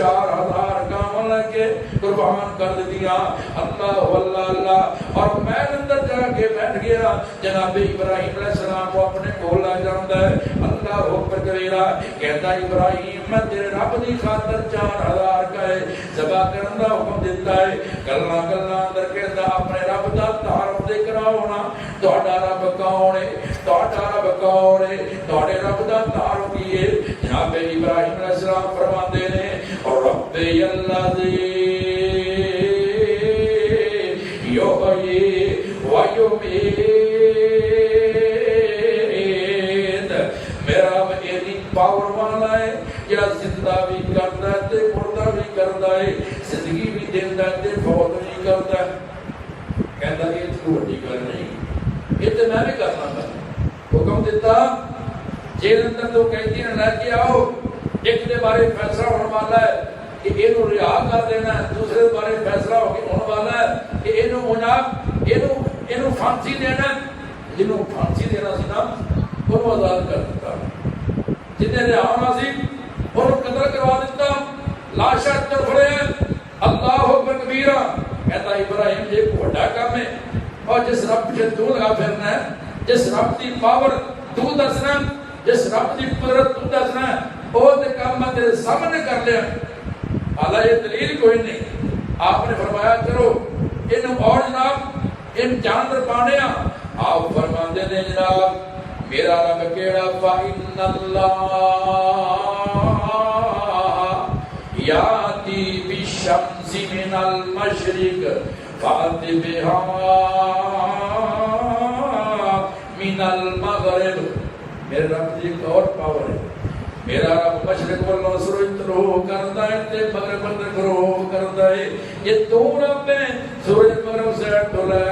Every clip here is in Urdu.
4000 گاواں لے کے قربان کر دیا. اللہ اللہ اللہ. اور میں اندر جا کے بیٹھ گیا. جناب ابراہیم علیہ السلام کو اپنے کول لے جاندا ہے. اللہ اکبر کبیرہ. کہتا ابراہیم میں تیرے رب دی خاطر 4000 گائے ذبح کرن دا حکم دیتا ہے. گلاں گلاں اندر کہتا اپنے رب دا تعارف دے کراونا. تہاڈا رب کون ہے؟ تہاڈا رب کون ہے؟ تہاڈے رب دا تعارف کی ہے. جناب ابراہیم علیہ السلام فرماندے نے اور رب الذی یحیی و یمیت. میرا رب ایسی پاور والا ہے جڑا زندہ بھی کرتا ہے تے مردہ بھی کرتا ہے. زندگی بھی دیندا ہے تے فوت بھی کرتا ہے. کہندا یہ تو وڈی گل نہیں، یہ تے میں بھی کرنا تھا. حکم دیتا جیل اندر تو قیدی نے لے کے آؤ. ایک دے بارے فیصلہ ہونے والا ہے کہ اینو رہا کر دینا ہے. دوسرے بارے فیصلہ ہونے والا ہے کہ اینو پھانسی دینا ہے. جنوں پھانسی دینا سی نا انہوں آزاد کر دیتا. جنہیں رہا ہونا سی انہوں قتل کروا دیتا. لاشاں تڑپڑے ہیں. اللہ اکبر کبیرہ. کہتا ابراہیم یہ کو بڑا کام ہے. اور جس رب سے تو لگا پھرنا ہے، جس رب کی پاور تو دسنا، جس رب کی قدرت تو دسنا ہے، وہ تے کام میں تیرے سامنے کر لیا. حالانکہ یہ دلیل کوئی نہیں. آپ نے فرمایا کرو ان اور جناب ان جاندر پانے. آپ فرماندے نے جناب میرا رب کیڑا فإن اللہ یاتی بالشمس من المشرق فأت بها من المغرب. میرے رب کی ایک اور پاور ہے. میرا رب مشرق والوں سورج طلوع کرتا ہے تے مغرب اندر غروب کرتا ہے. یہ دو رب ہیں. سورج مغرب سے ڈولا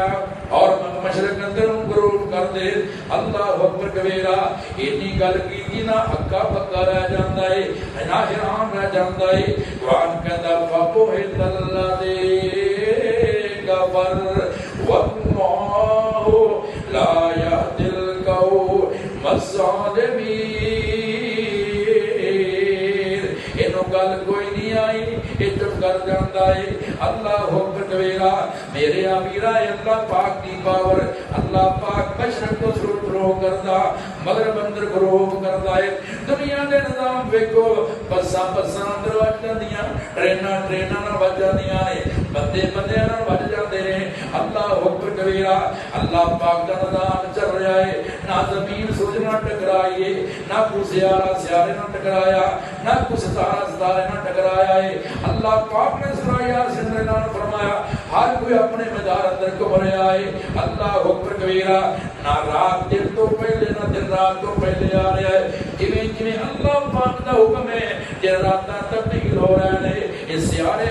اور مشرق اندر غروب کر دے. اللہ اکبر کبیرہ. اتنی گل کی نہ ہکا پکا رہ جاندا ہے نہ حیران رہ جاندا ہے. قرآن کہندا فَبُہِتَ الَّذِي كَفَرَ وَاللَّهُ لَا يَهْدِي الْقَوْمَ الظَّالِمِينَ. گل کوئی نہیں آئی. یہ چپ کر جاندا ہے. اللہ اکبر کبیرہ. میرے امیرا اللہ پاک کی پاور. اللہ پاک مشرق کو شروع کردا مغرب اندر غروب کردا ہے. دنیا دے نظام ویکھو بساں اندر وج جاندیاں، ٹریناں نال وج جاندیاں نے، بندے نال وج جاندے نے. اللہ اکبر کبیرہ. اللہ پاک دا نظام چل رہا ہے. نہ زمین سورج نال ٹکرائی ہے، نہ کوئی سیارے نال ٹکرایا، نہ کوئی ستارے نہ ٹکرایا ہے. اللہ پاک نے سورہ یاسین میں فرمایا ہر کوئی اپنے میدان اندر گھوم رہا ہے. اللہ اکبر کبیرہ. نہ رات دن تو پہلے نہ دن رات تو پہلے آ رہا ہے. جویں اللہ پاک دا حکم ہے کہ راتاں تبدیل ہو رہے ہیں. اس سیارے